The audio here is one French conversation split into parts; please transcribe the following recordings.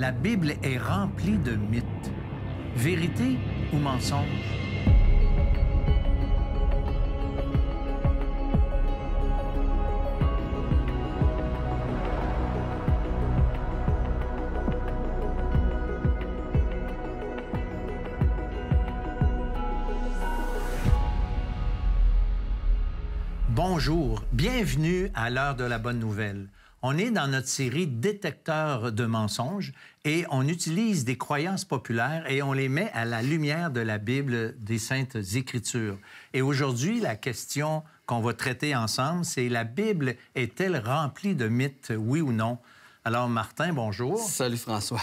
La Bible est remplie de mythes. Vérité ou mensonge? Bonjour, bienvenue à l'heure de la bonne nouvelle. On est dans notre série Détecteurs de mensonges et on utilise des croyances populaires et on les met à la lumière de la Bible, des Saintes Écritures. Et aujourd'hui, la question qu'on va traiter ensemble, c'est la Bible est-elle remplie de mythes, oui ou non? Alors, Martin, bonjour. Salut, François.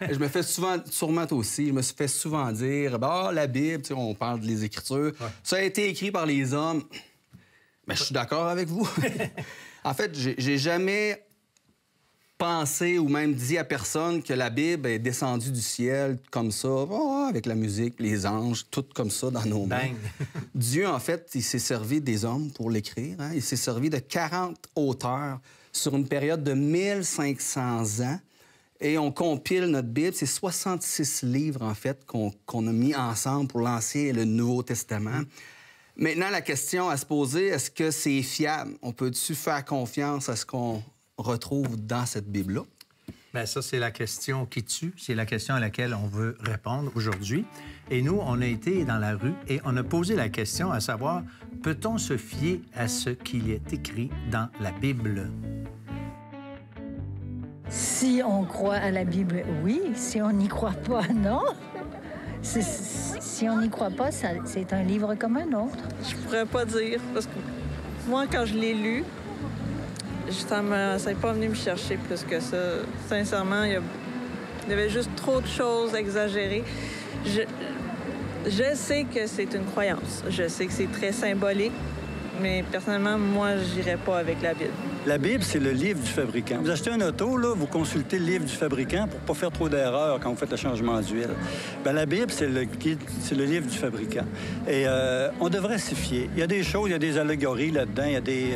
Je me fais souvent, sûrement toi aussi, je me suis fait souvent dire, la Bible, tu sais, on parle des Écritures, ça a été écrit par les hommes. Mais je suis d'accord avec vous. En fait, j'ai jamais pensé ou même dit à personne que la Bible est descendue du ciel comme ça, avec la musique, les anges, tout comme ça dans nos mains. Dieu, en fait, il s'est servi des hommes pour l'écrire. Hein? Il s'est servi de 40 auteurs sur une période de 1500 ans. Et on compile notre Bible. C'est 66 livres, en fait, qu'on a mis ensemble pour l'Ancien et le Nouveau Testament. Maintenant, la question à se poser, est-ce que c'est fiable? On peut-tu faire confiance à ce qu'on retrouve dans cette Bible-là? Bien, ça, c'est la question qui tue. C'est la question à laquelle on veut répondre aujourd'hui. Et nous, on a été dans la rue et on a posé la question à savoir, peut-on se fier à ce qui est écrit dans la Bible? Si on croit à la Bible, oui. Si on n'y croit pas, non. Si on n'y croit pas, c'est un livre comme un autre. Je pourrais pas dire, parce que moi, quand je l'ai lu, ça n'est pas venu me chercher plus que ça. Sincèrement, il y avait juste trop de choses exagérées. Je sais que c'est une croyance. Je sais que c'est très symbolique, mais personnellement, moi, j'irais pas avec la Bible. La Bible, c'est le livre du fabricant. Vous achetez un auto, là, vous consultez le livre du fabricant pour pas faire trop d'erreurs quand vous faites le changement d'huile. Bien, la Bible, c'est le livre du fabricant. Et on devrait s'y fier. Il y a des choses, il y a des allégories là-dedans, il y a des...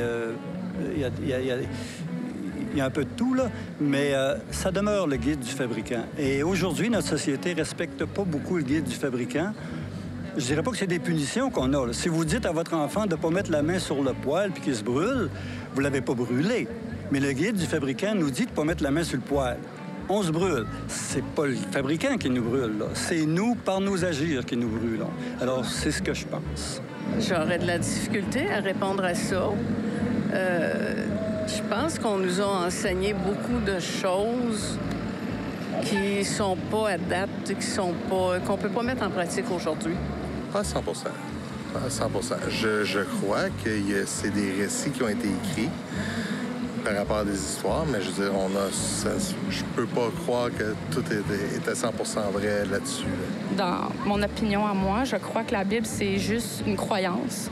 Il y a un peu de tout, là, mais ça demeure le guide du fabricant. Et aujourd'hui, notre société ne respecte pas beaucoup le guide du fabricant. Je dirais pas que c'est des punitions qu'on a. Là. Si vous dites à votre enfant de ne pas mettre la main sur le poêle puis qu'il se brûle, vous ne l'avez pas brûlé. Mais le guide du fabricant nous dit de ne pas mettre la main sur le poêle. On se brûle. C'est pas le fabricant qui nous brûle, là. C'est nous, par nos agirs, qui nous brûlons. Alors, c'est ce que je pense. J'aurais de la difficulté à répondre à ça. Je pense qu'on nous a enseigné beaucoup de choses qui sont pas adaptes, qu'on peut pas mettre en pratique aujourd'hui. Pas à 100 Pas à 100 Je crois que c'est des récits qui ont été écrits par rapport à des histoires, mais je veux dire, je peux pas croire que tout est à 100 vrai là-dessus. Dans mon opinion à moi, je crois que la Bible, c'est juste une croyance.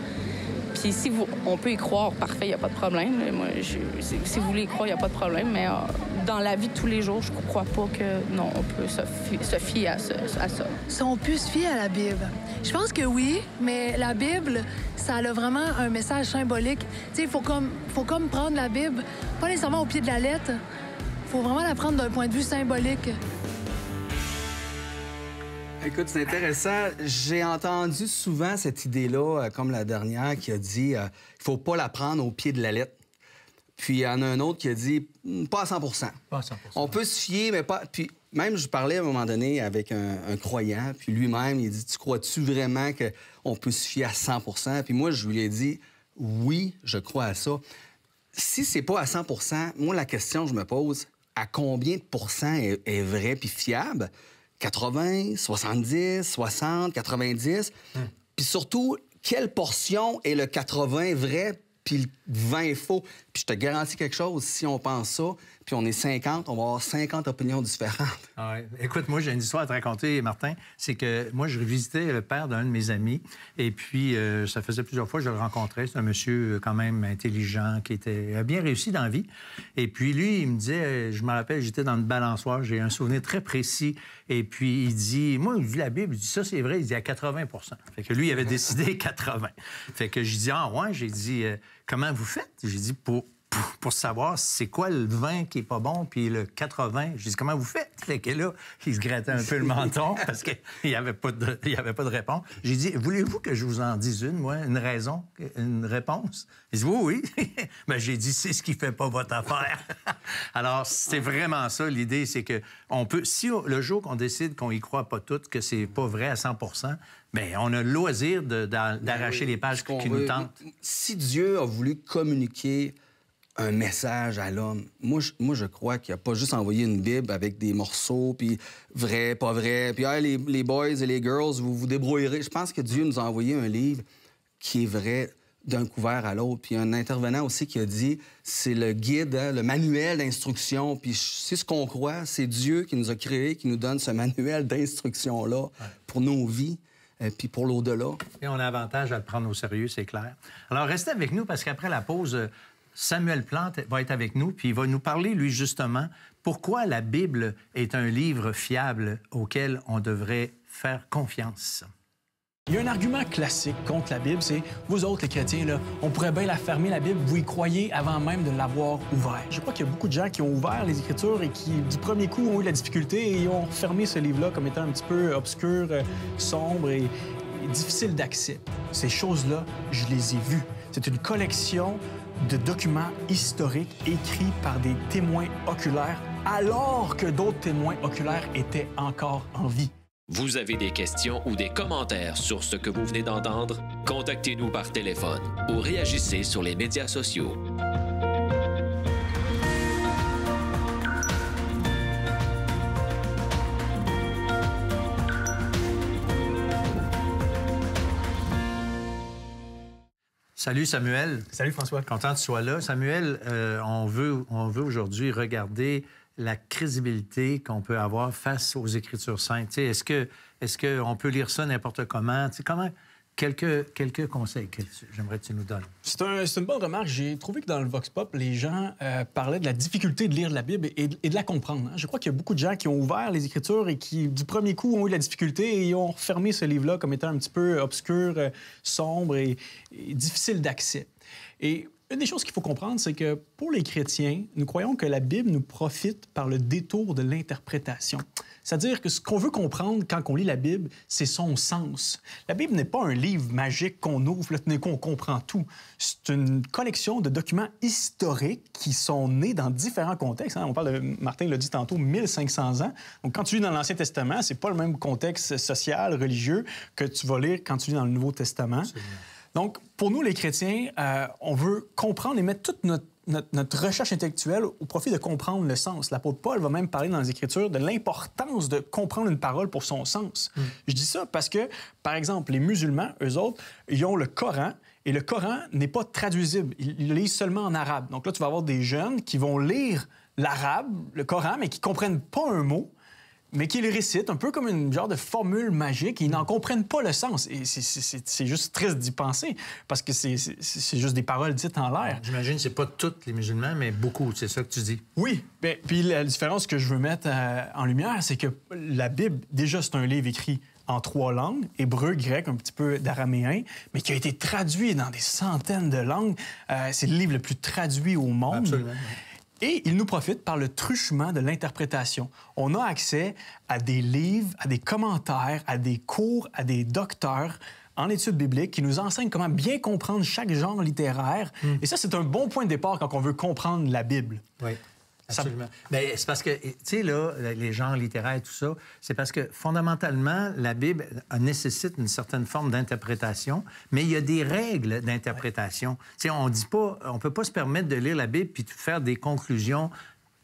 Puis si on peut y croire, parfait, il n'y a pas de problème. Moi, si vous voulez y croire, il n'y a pas de problème. Mais dans la vie de tous les jours, je ne crois pas que non, on peut se fier à ça. Si on peut se fier à la Bible? Je pense que oui, mais la Bible, ça a vraiment un message symbolique. Tu sais, il faut comme prendre la Bible, pas nécessairement au pied de la lettre. Il faut vraiment la prendre d'un point de vue symbolique. Écoute, c'est intéressant. J'ai entendu souvent cette idée-là, comme la dernière, qui a dit il faut pas la prendre au pied de la lettre. Puis il y en a un autre qui a dit pas à 100 Pas à 100 On peut se fier, mais pas... Puis même, je parlais à un moment donné avec un croyant, puis lui-même, il dit, tu crois-tu vraiment qu'on peut se fier à 100 Puis moi, je lui ai dit, oui, je crois à ça. Si c'est pas à 100 moi, la question que je me pose, à combien de pourcents est vrai puis fiable? 80, 70, 60, 90? Puis surtout, quelle portion est le 80 vrai puis le 20 faux? Puis je te garantis quelque chose, si on pense ça, puis on est 50, on va avoir 50 opinions différentes. Ah ouais. Écoute, moi, j'ai une histoire à te raconter, Martin. C'est que moi, je visitais le père d'un de mes amis, et puis ça faisait plusieurs fois que je le rencontrais. C'est un monsieur quand même intelligent, qui a bien réussi dans la vie. Et puis lui, il me disait, je me rappelle, j'étais dans une balançoire, j'ai un souvenir très précis, et puis il dit, moi, il dit la Bible, il dit ça, c'est vrai, il dit à 80 Fait que lui, il avait décidé 80. Fait que j'ai dit, ah ouais, j'ai dit, comment vous faites? J'ai dit, pour pour savoir c'est quoi le 20 qui est pas bon, puis le 80. Je dis, comment vous faites? Fait que là, il se grattait un peu le menton parce qu'il n'y avait pas de réponse. J'ai dit, voulez-vous que je vous en dise une, moi, une raison, une réponse? Il dit, oui, oui. Ben, j'ai dit, c'est ce qui fait pas votre affaire. Alors, c'est vraiment ça, l'idée, c'est que on peut, si le jour qu'on décide qu'on y croit pas toutes, que c'est pas vrai à 100 bien, on a le loisir d'arracher les pages qui nous tentent. Si Dieu a voulu communiquer un message à l'homme, moi, je crois qu'il n'a pas juste envoyé une Bible avec des morceaux, puis vrai, pas vrai, puis hey, les boys et les girls, vous vous débrouillerez. Je pense que Dieu nous a envoyé un livre qui est vrai d'un couvert à l'autre. Puis un intervenant aussi qui a dit, c'est le guide, hein, le manuel d'instruction. Puis c'est ce qu'on croit, c'est Dieu qui nous a créés, qui nous donne ce manuel d'instruction-là pour nos vies. Puis pour l'au-delà. Et on a avantage à le prendre au sérieux, c'est clair. Alors, restez avec nous, parce qu'après la pause, Samuel Plante va être avec nous, puis il va nous parler, lui, justement, pourquoi la Bible est un livre fiable auquel on devrait faire confiance. Il y a un argument classique contre la Bible, c'est « Vous autres, les chrétiens, là, on pourrait bien la fermer, la Bible, vous y croyez avant même de l'avoir ouvert. » Je crois qu'il y a beaucoup de gens qui ont ouvert les Écritures et qui, du premier coup, ont eu la difficulté et ont fermé ce livre-là comme étant un petit peu obscur, sombre et difficile d'accès. Ces choses-là, je les ai vues. C'est une collection de documents historiques écrits par des témoins oculaires alors que d'autres témoins oculaires étaient encore en vie. Vous avez des questions ou des commentaires sur ce que vous venez d'entendre? Contactez-nous par téléphone ou réagissez sur les médias sociaux. Salut Samuel. Salut François. Content que tu sois là. Samuel, on veut aujourd'hui regarder la crédibilité qu'on peut avoir face aux Écritures saintes. Est-ce qu'on peut lire ça n'importe comment? Quelques conseils que j'aimerais que tu nous donnes. C'est une bonne remarque. J'ai trouvé que dans le Vox Pop, les gens parlaient de la difficulté de lire la Bible et de la comprendre. Hein. Je crois qu'il y a beaucoup de gens qui ont ouvert les Écritures et qui, du premier coup, ont eu de la difficulté et ont fermé ce livre-là comme étant un petit peu obscur, sombre et difficile d'accès. Et une des choses qu'il faut comprendre, c'est que pour les chrétiens, nous croyons que la Bible nous profite par le détour de l'interprétation. C'est-à-dire que ce qu'on veut comprendre quand on lit la Bible, c'est son sens. La Bible n'est pas un livre magique qu'on ouvre, qu'on comprend tout. C'est une collection de documents historiques qui sont nés dans différents contextes. Hein. On parle de, Martin l'a dit tantôt, 1500 ans. Donc, quand tu lis dans l'Ancien Testament, c'est pas le même contexte social, religieux que tu vas lire quand tu lis dans le Nouveau Testament. Absolument. Donc, pour nous, les chrétiens, on veut comprendre et mettre toute notre recherche intellectuelle au profit de comprendre le sens. L'apôtre Paul va même parler dans les Écritures de l'importance de comprendre une parole pour son sens. Je dis ça parce que, par exemple, les musulmans, eux autres, ils ont le Coran, et le Coran n'est pas traduisible. Ils le lisent seulement en arabe. Donc là, tu vas avoir des jeunes qui vont lire l'arabe, le Coran, mais qui ne comprennent pas un mot, mais qui le récitent un peu comme une genre de formule magique. Ils n'en comprennent pas le sens. Et c'est juste triste d'y penser, parce que c'est juste des paroles dites en l'air. J'imagine que ce n'est pas tous les musulmans, mais beaucoup, c'est ça que tu dis. Oui. Bien, puis la différence que je veux mettre en lumière, c'est que la Bible, déjà, c'est un livre écrit en 3 langues, hébreu, grec, un petit peu d'araméen, mais qui a été traduit dans des centaines de langues. C'est le livre le plus traduit au monde. Absolument. Et il nous profite par le truchement de l'interprétation. On a accès à des livres, à des commentaires, à des cours, à des docteurs en études bibliques qui nous enseignent comment bien comprendre chaque genre littéraire. Et ça, c'est un bon point de départ quand on veut comprendre la Bible. Oui. Absolument. Mais c'est parce que, tu sais, là, les genres littéraires et tout ça, c'est parce que, fondamentalement, la Bible nécessite une certaine forme d'interprétation, mais il y a des règles d'interprétation. Tu sais, on dit pas, on peut pas se permettre de lire la Bible puis de faire des conclusions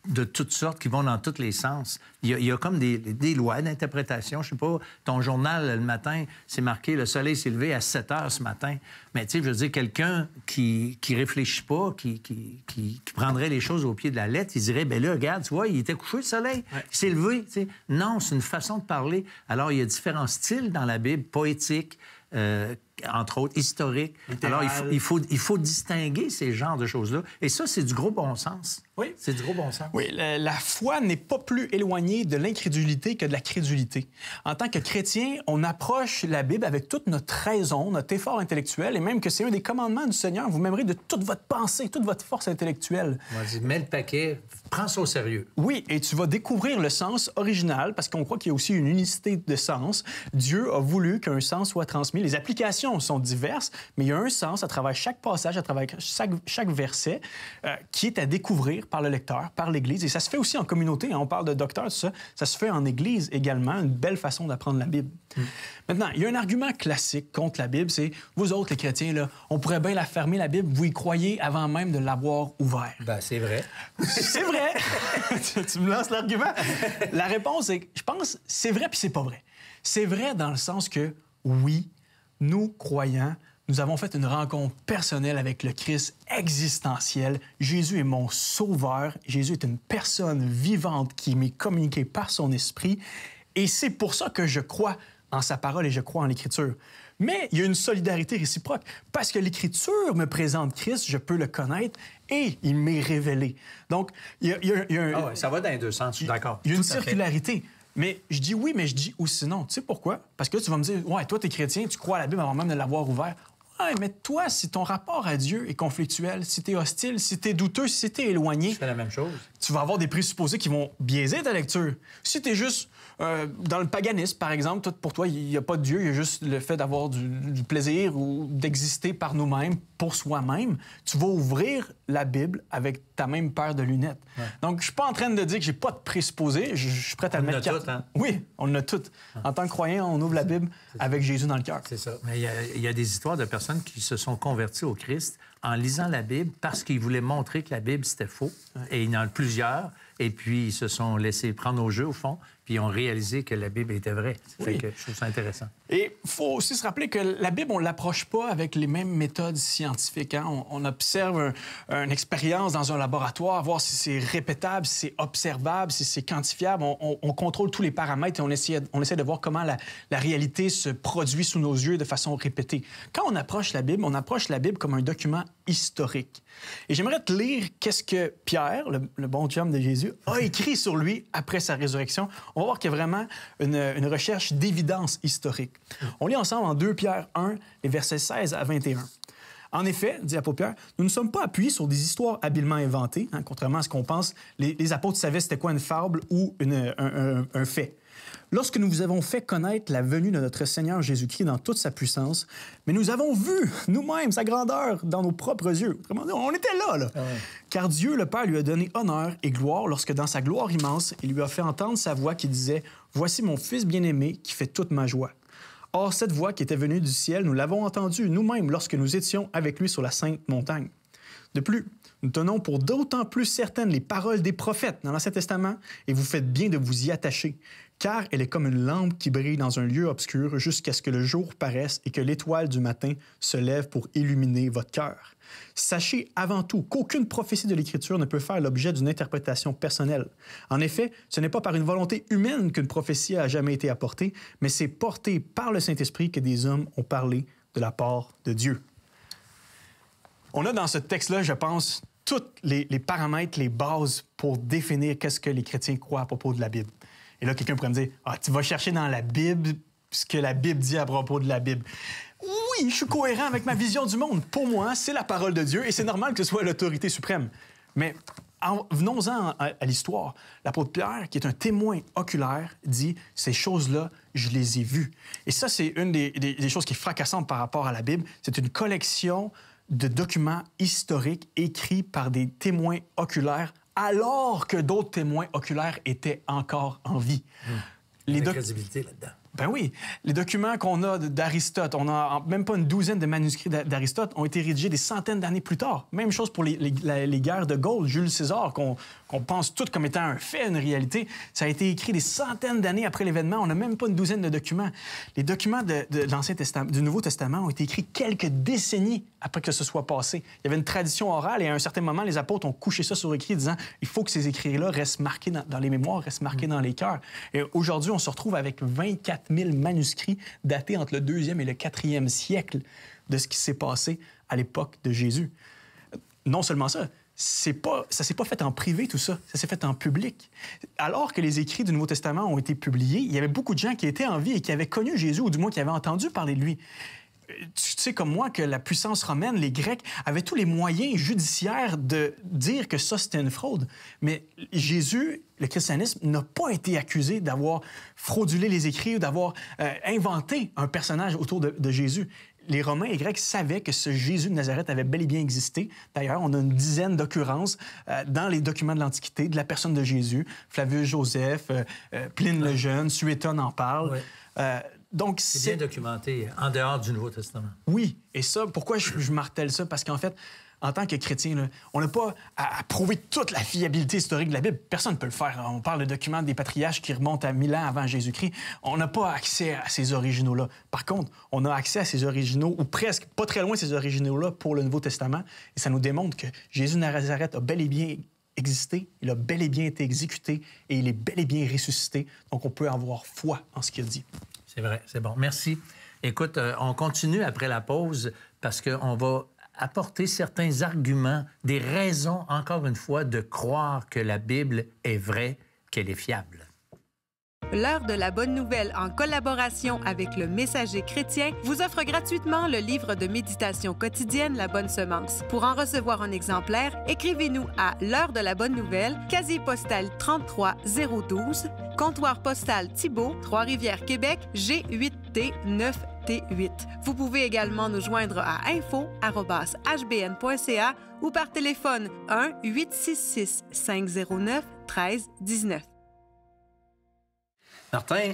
de toutes sortes qui vont dans tous les sens. Il y a comme des lois d'interprétation. Je sais pas, ton journal, le matin, c'est marqué « Le soleil s'est levé à 7 heures ce matin ». Mais tu sais, je veux dire, quelqu'un qui réfléchit pas, qui prendrait les choses au pied de la lettre, il dirait « Bien là, regarde, tu vois, il était couché le soleil, il s'est levé. » Tu sais, non, c'est une façon de parler. Alors, il y a différents styles dans la Bible, poétique, entre autres, historique. Alors, il faut distinguer ces genres de choses-là. Et ça, c'est du gros bon sens. Oui. C'est du gros bon sens. Oui, la foi n'est pas plus éloignée de l'incrédulité que de la crédulité. En tant que chrétien, on approche la Bible avec toute notre raison, notre effort intellectuel, et même que c'est un des commandements du Seigneur. Vous m'aimerez de toute votre pensée, toute votre force intellectuelle. Vas-y, mets le paquet, prends ça au sérieux. Oui, et tu vas découvrir le sens original, parce qu'on croit qu'il y a aussi une unicité de sens. Dieu a voulu qu'un sens soit transmis. Les applications sont diverses, mais il y a un sens à travers chaque passage, à travers chaque verset, qui est à découvrir par le lecteur, par l'Église. Et ça se fait aussi en communauté. Hein. On parle de docteur, tout ça. Ça se fait en Église également. Une belle façon d'apprendre la Bible. Maintenant, il y a un argument classique contre la Bible, c'est vous autres, les chrétiens, là, on pourrait bien la fermer, la Bible, vous y croyez avant même de l'avoir ouvert. Ben, c'est vrai. C'est vrai! Tu me lances l'argument. La réponse est, je pense, c'est vrai puis c'est pas vrai. C'est vrai dans le sens que, oui, nous, croyants, nous avons fait une rencontre personnelle avec le Christ existentiel. Jésus est mon sauveur. Jésus est une personne vivante qui m'est communiquée par son esprit. Et c'est pour ça que je crois en sa parole et je crois en l'Écriture. Mais il y a une solidarité réciproque. Parce que l'Écriture me présente Christ, je peux le connaître et il m'est révélé. Donc, il y a un... Ah ouais, ça va dans les deux sens, je suis d'accord. Il y a une circularité. Mais je dis oui, mais je dis aussi non. Tu sais pourquoi? Parce que là, tu vas me dire, ouais, toi, t'es chrétien, tu crois à la Bible avant même de l'avoir ouvert. Ouais, mais toi, si ton rapport à Dieu est conflictuel, si t'es hostile, si t'es douteux, si t'es éloigné... Je fais la même chose. Tu vas avoir des présupposés qui vont biaiser ta lecture. Si t'es juste dans le paganisme, par exemple, pour toi, il n'y a pas de Dieu, il y a juste le fait d'avoir du plaisir ou d'exister par nous-mêmes, pour soi-même, tu vas ouvrir la Bible avec ta même paire de lunettes. Ouais. Donc, je suis pas en train de dire que j'ai pas de présupposés, je suis prêt à le mettre... On en a toutes, hein? Oui, on en a toutes. En tant que croyant, on ouvre la Bible avec Jésus dans le cœur. C'est ça. Mais il y a des histoires de personnes qui se sont converties au Christ en lisant la Bible parce qu'ils voulaient montrer que la Bible, c'était faux. Ouais. Et il y en a plusieurs. Et puis, ils se sont laissés prendre au jeu, au fond, puis ils ont réalisé que la Bible était vraie. Oui. Fait que je trouve ça intéressant. Et il faut aussi se rappeler que la Bible, on ne l'approche pas avec les mêmes méthodes scientifiques. Hein? On observe une expérience dans un laboratoire, voir si c'est répétable, si c'est observable, si c'est quantifiable. On contrôle tous les paramètres et on essaie de voir comment la réalité se produit sous nos yeux de façon répétée. Quand on approche la Bible, on approche la Bible comme un document historique. Et j'aimerais te lire qu'est-ce que Pierre, le bon chum de Jésus, a écrit sur lui après sa résurrection. On va voir qu'il y a vraiment une recherche d'évidence historique. On lit ensemble en 2 Pierre 1, les versets 16 à 21. En effet, dit l'apôtre Pierre, nous ne sommes pas appuyés sur des histoires habilement inventées, hein, contrairement à ce qu'on pense. Les apôtres savaient c'était quoi une fable ou un fait. Lorsque nous vous avons fait connaître la venue de notre Seigneur Jésus-Christ dans toute sa puissance, mais nous avons vu nous-mêmes sa grandeur dans nos propres yeux. Autrement dit, on était là. Ah ouais. Car Dieu, le Père, lui a donné honneur et gloire lorsque, dans sa gloire immense, il lui a fait entendre sa voix qui disait « Voici mon Fils bien-aimé qui fait toute ma joie. » Or, cette voix qui était venue du ciel, nous l'avons entendue nous-mêmes lorsque nous étions avec lui sur la sainte montagne. De plus, nous tenons pour d'autant plus certaines les paroles des prophètes dans l'Ancien Testament, et vous faites bien de vous y attacher, car elle est comme une lampe qui brille dans un lieu obscur jusqu'à ce que le jour paraisse et que l'étoile du matin se lève pour illuminer votre cœur. Sachez avant tout qu'aucune prophétie de l'Écriture ne peut faire l'objet d'une interprétation personnelle. En effet, ce n'est pas par une volonté humaine qu'une prophétie a jamais été apportée, mais c'est porté par le Saint-Esprit que des hommes ont parlé de la part de Dieu. On a dans ce texte-là, je pense, tous les paramètres, les bases pour définir qu'est-ce que les chrétiens croient à propos de la Bible. Et là, quelqu'un pourrait me dire « Ah, tu vas chercher dans la Bible ce que la Bible dit à propos de la Bible. » Oui, je suis cohérent avec ma vision du monde. Pour moi, c'est la parole de Dieu et c'est normal que ce soit l'autorité suprême. Mais venons-en à l'histoire. L'apôtre Pierre, qui est un témoin oculaire, dit « Ces choses-là, je les ai vues. » Et ça, c'est une des choses qui est fracassante par rapport à la Bible. C'est une collection de documents historiques écrits par des témoins oculaires alors que d'autres témoins oculaires étaient encore en vie. Il y a de la crédibilité là-dedans. Ben oui. Les documents qu'on a d'Aristote, on a même pas une douzaine de manuscrits d'Aristote, ont été rédigés des centaines d'années plus tard. Même chose pour les guerres de Gaulle, Jules César, qu'on pense toutes comme étant un fait, une réalité. Ça a été écrit des centaines d'années après l'événement. On n'a même pas une douzaine de documents. Les documents de l'Ancien Testament, du Nouveau Testament ont été écrits quelques décennies après que ce soit passé. Il y avait une tradition orale et à un certain moment, les apôtres ont couché ça sur écrit disant il faut que ces écrits-là restent marqués dans les mémoires, restent marqués dans les cœurs. Et aujourd'hui, on se retrouve avec 24 4000 manuscrits datés entre le 2e et le 4e siècle de ce qui s'est passé à l'époque de Jésus. Non seulement ça, ça s'est pas fait en privé, tout ça. Ça s'est fait en public. Alors que les écrits du Nouveau Testament ont été publiés, il y avait beaucoup de gens qui étaient en vie et qui avaient connu Jésus, ou du moins qui avaient entendu parler de lui. Tu sais comme moi que la puissance romaine, les Grecs, avaient tous les moyens judiciaires de dire que ça, c'était une fraude. Mais Jésus, le christianisme, n'a pas été accusé d'avoir fraudulé les écrits ou d'avoir inventé un personnage autour de Jésus. Les Romains et Grecs savaient que ce Jésus de Nazareth avait bel et bien existé. D'ailleurs, on a une dizaine d'occurrences dans les documents de l'Antiquité de la personne de Jésus. Flavius Joseph, Pline le Jeune, Suétone en parle. Ouais. Donc, c'est bien documenté en dehors du Nouveau Testament. Oui, et ça, pourquoi je martèle ça? Parce qu'en fait, en tant que chrétien, là, on n'a pas à prouver toute la fiabilité historique de la Bible. Personne ne peut le faire. On parle de documents des patriarches qui remontent à 1000 ans avant Jésus-Christ. On n'a pas accès à ces originaux-là. Par contre, on a accès à ces originaux, ou presque pas très loin de ces originaux-là pour le Nouveau Testament. Et ça nous démontre que Jésus de Nazareth a bel et bien existé, il a bel et bien été exécuté et il est bel et bien ressuscité. Donc, on peut avoir foi en ce qu'il a dit. C'est vrai, c'est bon. Merci. Écoute, on continue après la pause parce qu'on va apporter certains arguments, des raisons, encore une fois, de croire que la Bible est vraie, qu'elle est fiable. L'heure de la bonne nouvelle, en collaboration avec le Messager chrétien, vous offre gratuitement le livre de méditation quotidienne La Bonne Semence. Pour en recevoir un exemplaire, écrivez-nous à l'heure de la bonne nouvelle, casier postal 33012, comptoir postal Thibault, Trois-Rivières, Québec, G8T 9T8. Vous pouvez également nous joindre à info@hbn.ca ou par téléphone 1-866-509-1319. Martin,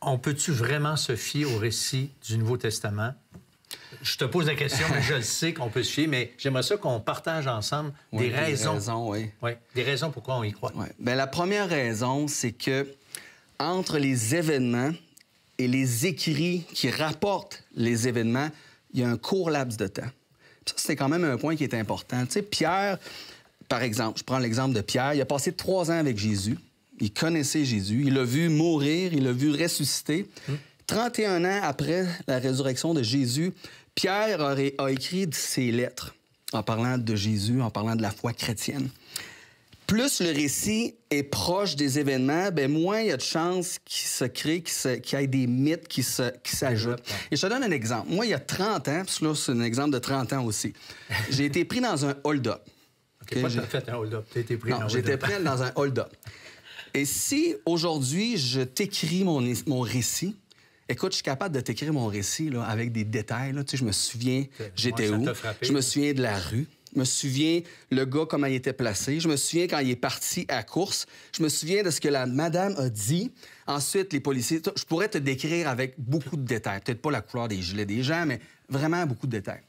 on peut-tu vraiment se fier au récit du Nouveau Testament? Je te pose la question, mais je le sais qu'on peut se fier, mais j'aimerais ça qu'on partage ensemble des raisons. Oui. Des raisons pourquoi on y croit. Oui. Bien, la première raison, c'est que entre les événements et les écrits qui rapportent les événements, il y a un court laps de temps. Ça, c'est quand même un point qui est important. Tu sais, Pierre, par exemple, je prends l'exemple de Pierre, il a passé 3 ans avec Jésus. Il connaissait Jésus, il l'a vu mourir, il l'a vu ressusciter. 31 ans après la résurrection de Jésus, Pierre a écrit ses lettres en parlant de Jésus, en parlant de la foi chrétienne. Plus le récit est proche des événements, bien, moins il y a de chances qu'il se crée, qu'il y ait des mythes qui s'ajoutent. Et je te donne un exemple. Moi, il y a 30 ans, parce que là, c'est un exemple de 30 ans aussi, j'ai été pris dans un hold-up. OK, pas t'as fait un hold-up, t'as été pris dans un hold-up. Non, j'étais pris dans un hold-up. Et si, aujourd'hui, je t'écris mon récit, écoute, je suis capable de t'écrire mon récit là, avec des détails. Là. Tu sais, je me souviens, j'étais où, je me souviens de la rue, je me souviens le gars, comment il était placé, je me souviens quand il est parti à course, je me souviens de ce que la madame a dit. Ensuite, les policiers, je pourrais te décrire avec beaucoup de détails. Peut-être pas la couleur des gilets des gens, mais vraiment beaucoup de détails.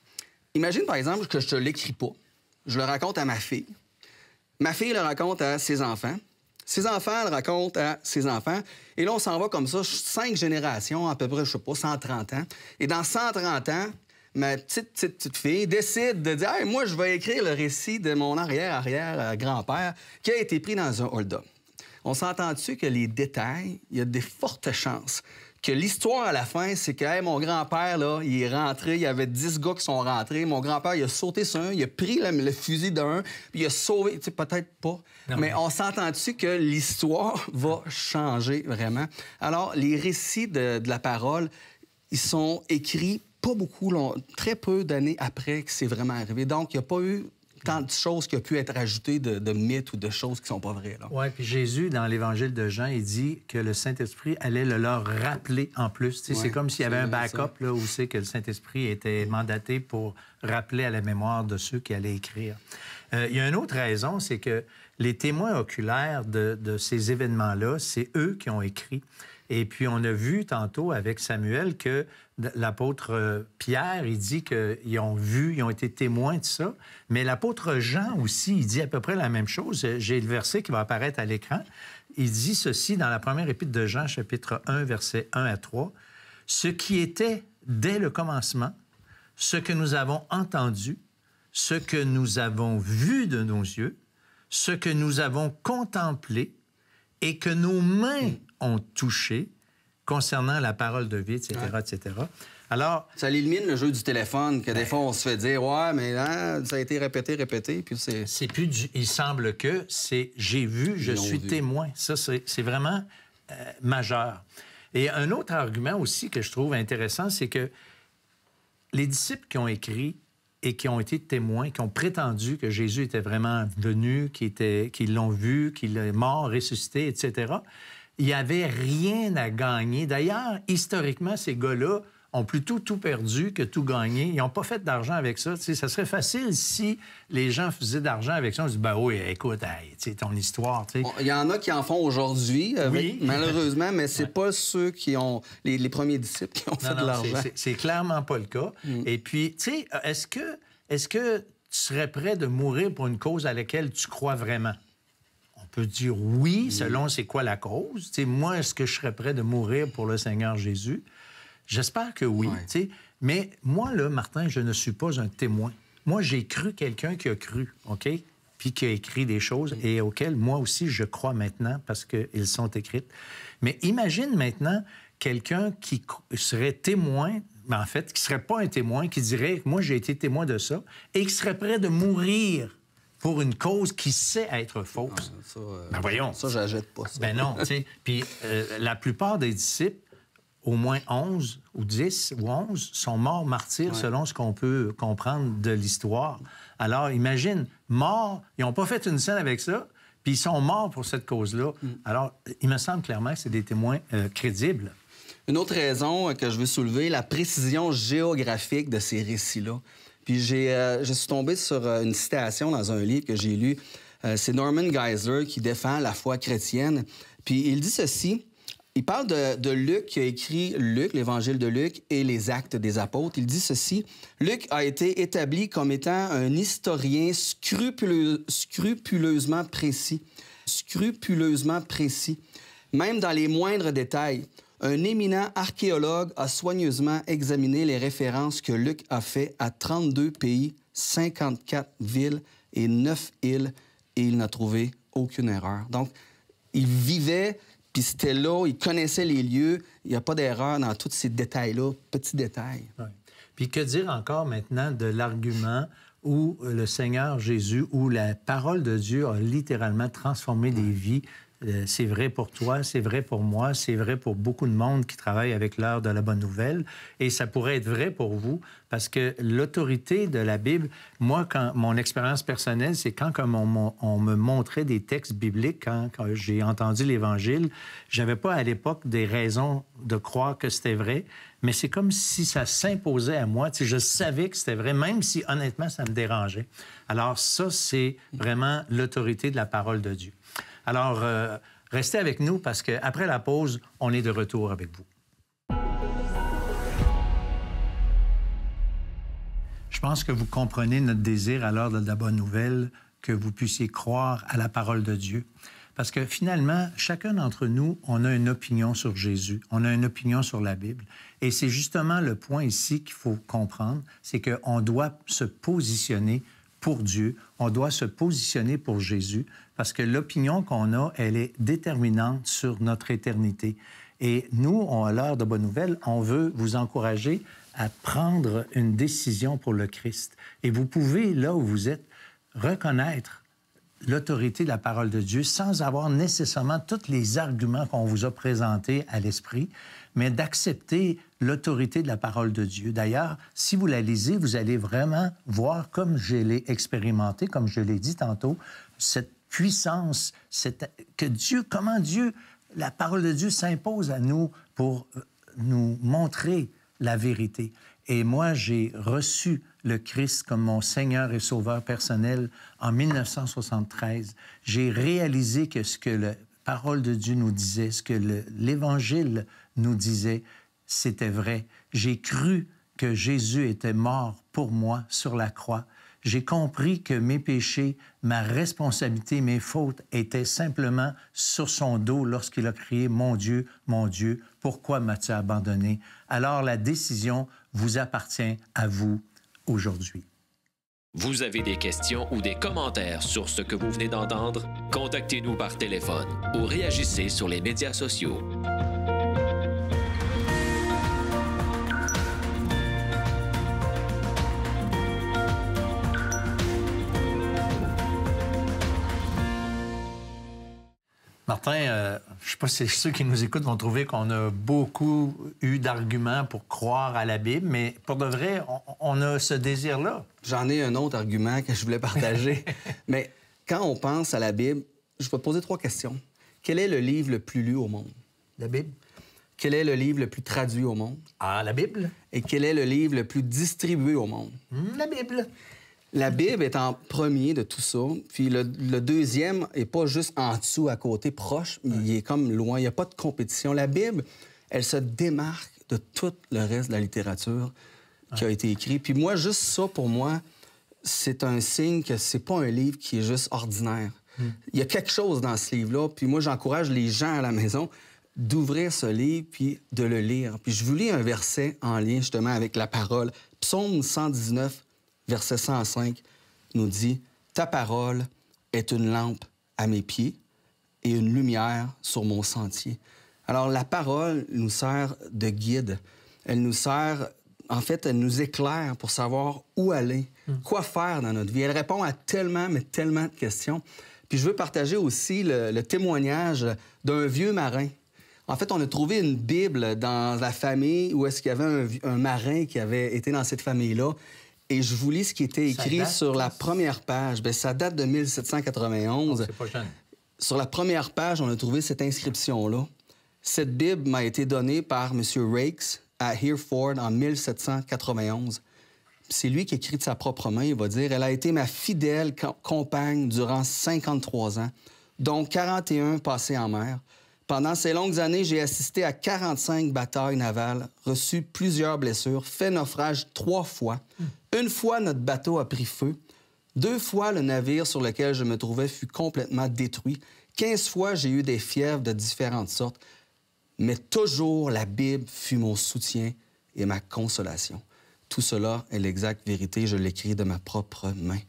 Imagine, par exemple, que je te l'écris pas. Je le raconte à ma fille. Ma fille le raconte à ses enfants. Ses enfants le racontent à ses enfants. Et là, on s'en va comme ça, 5 générations, à peu près, je sais pas, 130 ans. Et dans 130 ans, ma petite fille décide de dire hey, « moi, je vais écrire le récit de mon arrière-grand-père qui a été pris dans un hold-up. » On s'entend-tu que les détails, il y a des fortes chances que l'histoire, à la fin, c'est que hey, mon grand-père, là, il est rentré, il y avait 10 gars qui sont rentrés. Mon grand-père, il a sauté sur un, il a pris le fusil d'un, puis il a sauvé. Tu sais, peut-être pas. Non, mais on s'entend-tu que l'histoire va changer vraiment? Alors, les récits de la parole, ils sont écrits pas beaucoup, très peu d'années après que c'est vraiment arrivé. Donc, il n'y a pas eu tant de choses qui ont pu être ajoutées de mythes ou de choses qui ne sont pas vraies. Oui, puis Jésus, dans l'Évangile de Jean, il dit que le Saint-Esprit allait le leur rappeler en plus. Ouais, c'est comme s'il y avait un backup là, où c'est que le Saint-Esprit était mandaté pour rappeler à la mémoire de ceux qui allaient écrire. Il y a une autre raison, c'est que les témoins oculaires de ces événements-là, c'est eux qui ont écrit. Et puis, on a vu tantôt avec Samuel que l'apôtre Pierre, il dit qu'ils ont vu, ils ont été témoins de ça. Mais l'apôtre Jean aussi, il dit à peu près la même chose. J'ai le verset qui va apparaître à l'écran. Il dit ceci dans la première épître de Jean, chapitre 1, versets 1 à 3. « Ce qui était dès le commencement, ce que nous avons entendu, ce que nous avons vu de nos yeux, ce que nous avons contemplé et que nos mains ont touché, concernant la parole de vie, etc., etc. Alors... Ça élimine le jeu du téléphone, que des fois, on se fait dire « Ouais, mais hein, ça a été répété, puis c'est... » C'est plus du... Il semble que c'est « j'ai vu, je suis témoin ». Ça, c'est vraiment majeur. Et un autre argument aussi que je trouve intéressant, c'est que les disciples qui ont écrit et qui ont été témoins, qui ont prétendu que Jésus était vraiment venu, qu'ils l'ont vu, qu'il est mort, ressuscité, etc., il n'y avait rien à gagner. D'ailleurs, historiquement, ces gars-là ont plutôt tout perdu que tout gagné. Ils n'ont pas fait d'argent avec ça. Tu sais, ça serait facile si les gens faisaient d'argent avec ça. On se dit, ben oui, écoute, hey, tu sais, ton histoire. Tu sais. Il y en a qui en font aujourd'hui, oui. Malheureusement, mais c'est pas ceux qui ont... Les premiers disciples qui ont fait de l'argent. C'est clairement pas le cas. Et puis, tu sais, est-ce que tu serais prêt de mourir pour une cause à laquelle tu crois vraiment? On peut dire oui, selon c'est quoi la cause. Tu sais, moi, est-ce que je serais prêt de mourir pour le Seigneur Jésus? J'espère que oui, tu sais. Mais moi, là, Martin, je ne suis pas un témoin. Moi, j'ai cru quelqu'un qui a cru, OK? Puis qui a écrit des choses et auxquelles moi aussi je crois maintenant parce qu'elles sont écrites. Mais imagine maintenant quelqu'un qui serait témoin, mais en fait, qui ne serait pas un témoin, qui dirait « Moi, j'ai été témoin de ça » et qui serait prêt de mourir pour une cause qui sait être fausse. Ben voyons. Ça, j'achète pas ça. Ben non, tu sais. Puis la plupart des disciples, au moins 11 ou 10 ou 11 sont morts martyrs selon ce qu'on peut comprendre de l'histoire. Alors, imagine, morts, ils n'ont pas fait une scène avec ça, puis ils sont morts pour cette cause-là. Alors, il me semble clairement que c'est des témoins crédibles. Une autre raison que je veux soulever, la précision géographique de ces récits-là. Puis je suis tombé sur une citation dans un livre que j'ai lu. C'est Norman Geisler qui défend la foi chrétienne. Puis il dit ceci... Il parle de Luc, qui a écrit Luc, l'Évangile de Luc et les Actes des Apôtres. Il dit ceci: « Luc a été établi comme étant un historien scrupuleusement précis. Scrupuleusement précis. Même dans les moindres détails. Un éminent archéologue a soigneusement examiné les références que Luc a fait à 32 pays, 54 villes et 9 îles, et il n'a trouvé aucune erreur. » Donc, il vivait... Puis c'était là, il connaissait les lieux. Il n'y a pas d'erreur dans tous ces détails-là, petits détails. Oui. Puis que dire encore maintenant de l'argument où le Seigneur Jésus, où la parole de Dieu a littéralement transformé des vies. C'est vrai pour toi, c'est vrai pour moi, c'est vrai pour beaucoup de monde qui travaille avec l'heure de la bonne nouvelle. Et ça pourrait être vrai pour vous parce que l'autorité de la Bible, moi, mon expérience personnelle, c'est quand on me montrait des textes bibliques, quand j'ai entendu l'Évangile, j'avais pas à l'époque des raisons de croire que c'était vrai, mais c'est comme si ça s'imposait à moi. Tu sais, je savais que c'était vrai, même si honnêtement, ça me dérangeait. Alors ça, c'est vraiment l'autorité de la parole de Dieu. Alors, restez avec nous parce qu'après la pause, on est de retour avec vous. Je pense que vous comprenez notre désir à l'heure de la bonne nouvelle, que vous puissiez croire à la parole de Dieu. Parce que finalement, chacun d'entre nous, on a une opinion sur Jésus, on a une opinion sur la Bible. Et c'est justement le point ici qu'il faut comprendre, c'est qu'on doit se positionner pour Dieu, on doit se positionner pour Jésus, parce que l'opinion qu'on a, elle est déterminante sur notre éternité. Et nous, à l'heure de bonne nouvelle, on veut vous encourager à prendre une décision pour le Christ. Et vous pouvez, là où vous êtes, reconnaître l'autorité de la parole de Dieu sans avoir nécessairement tous les arguments qu'on vous a présentés à l'esprit, mais d'accepter l'autorité de la parole de Dieu. D'ailleurs, si vous la lisez, vous allez vraiment voir, comme je l'ai expérimenté, comme je l'ai dit tantôt, cette puissance, comment Dieu, la parole de Dieu s'impose à nous pour nous montrer la vérité. Et moi, j'ai reçu le Christ comme mon Seigneur et Sauveur personnel en 1973. J'ai réalisé que ce que la parole de Dieu nous disait, ce que l'Évangile nous disait, c'était vrai. J'ai cru que Jésus était mort pour moi sur la croix. J'ai compris que mes péchés, ma responsabilité, mes fautes étaient simplement sur son dos lorsqu'il a crié « Mon Dieu, pourquoi m'as-tu abandonné? » Alors la décision vous appartient à vous aujourd'hui. Vous avez des questions ou des commentaires sur ce que vous venez d'entendre? Contactez-nous par téléphone ou réagissez sur les médias sociaux. Martin, je ne sais pas si ceux qui nous écoutent vont trouver qu'on a beaucoup eu d'arguments pour croire à la Bible, mais pour de vrai, on a ce désir-là. J'en ai un autre argument que je voulais partager. Mais quand on pense à la Bible, je vais te poser 3 questions. Quel est le livre le plus lu au monde? La Bible. Quel est le livre le plus traduit au monde? Ah, la Bible. Et quel est le livre le plus distribué au monde? La Bible. La Bible est en premier de tout ça. Puis le deuxième est pas juste en dessous, à côté, proche. Il est comme loin. Il n'y a pas de compétition. La Bible, elle se démarque de tout le reste de la littérature qui a été écrite. Puis moi, juste ça, pour moi, c'est un signe que c'est pas un livre qui est juste ordinaire. Il y a quelque chose dans ce livre-là. Puis moi, j'encourage les gens à la maison d'ouvrir ce livre puis de le lire. Puis je vous lis un verset en lien justement avec la parole. Psaume 119, verset 105, nous dit « Ta parole est une lampe à mes pieds et une lumière sur mon sentier. » Alors, la parole nous sert de guide. Elle nous sert... En fait, elle nous éclaire pour savoir où aller, quoi faire dans notre vie. Elle répond à tellement, mais tellement de questions. Puis je veux partager aussi le témoignage d'un vieux marin. En fait, on a trouvé une Bible dans la famille où est-ce qu'il y avait un marin qui avait été dans cette famille-là. Et je vous lis ce qui était écrit sur la première page. Bien, ça date de 1791. C'est pas jeune. Sur la première page, on a trouvé cette inscription-là. Cette Bible m'a été donnée par M. Rakes à Hereford en 1791. C'est lui qui écrit de sa propre main. Il va dire « Elle a été ma fidèle compagne durant 53 ans, dont 41 passés en mer. Pendant ces longues années, j'ai assisté à 45 batailles navales, reçu plusieurs blessures, fait naufrage 3 fois. Une fois, notre bateau a pris feu. 2 fois, le navire sur lequel je me trouvais fut complètement détruit. 15 fois, j'ai eu des fièvres de différentes sortes. Mais toujours, la Bible fut mon soutien et ma consolation. Tout cela est l'exacte vérité. Je l'écris de ma propre main.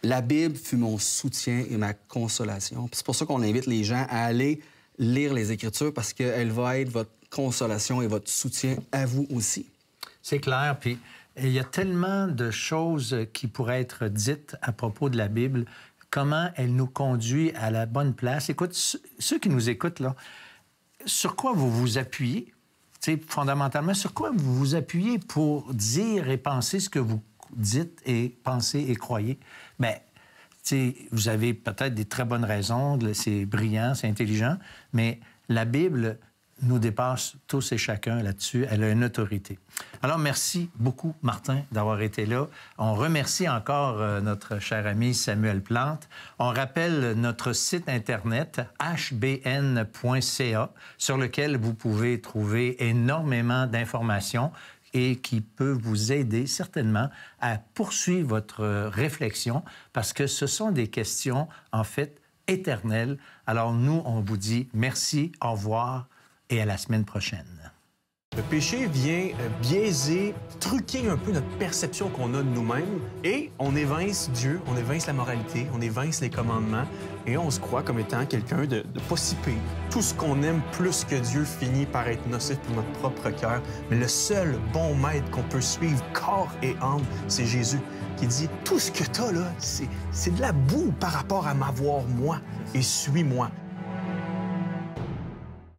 La Bible fut mon soutien et ma consolation. C'est pour ça qu'on invite les gens à aller lire les Écritures, parce qu'elle va être votre consolation et votre soutien à vous aussi. C'est clair. Puis il y a tellement de choses qui pourraient être dites à propos de la Bible, comment elle nous conduit à la bonne place. Écoute, ceux qui nous écoutent, là, sur quoi vous vous appuyez? T'sais, fondamentalement, sur quoi vous vous appuyez pour dire et penser ce que vous dites et pensez et croyez? Bien, vous avez peut-être des très bonnes raisons, c'est brillant, c'est intelligent, mais la Bible nous dépasse tous et chacun là-dessus. Elle a une autorité. Alors, merci beaucoup, Martin, d'avoir été là. On remercie encore notre cher ami Samuel Plante. On rappelle notre site Internet, hbn.ca, sur lequel vous pouvez trouver énormément d'informations et qui peut vous aider certainement à poursuivre votre réflexion, parce que ce sont des questions, en fait, éternelles. Alors, nous, on vous dit merci, au revoir, et à la semaine prochaine. Le péché vient biaiser, truquer un peu notre perception qu'on a de nous-mêmes et on évince Dieu, on évince la moralité, on évince les commandements et on se croit comme étant quelqu'un de pas si pire. Tout ce qu'on aime plus que Dieu finit par être nocif pour notre propre cœur. Mais le seul bon maître qu'on peut suivre corps et âme, c'est Jésus, qui dit « Tout ce que t'as là, c'est de la boue par rapport à m'avoir moi et suis-moi ».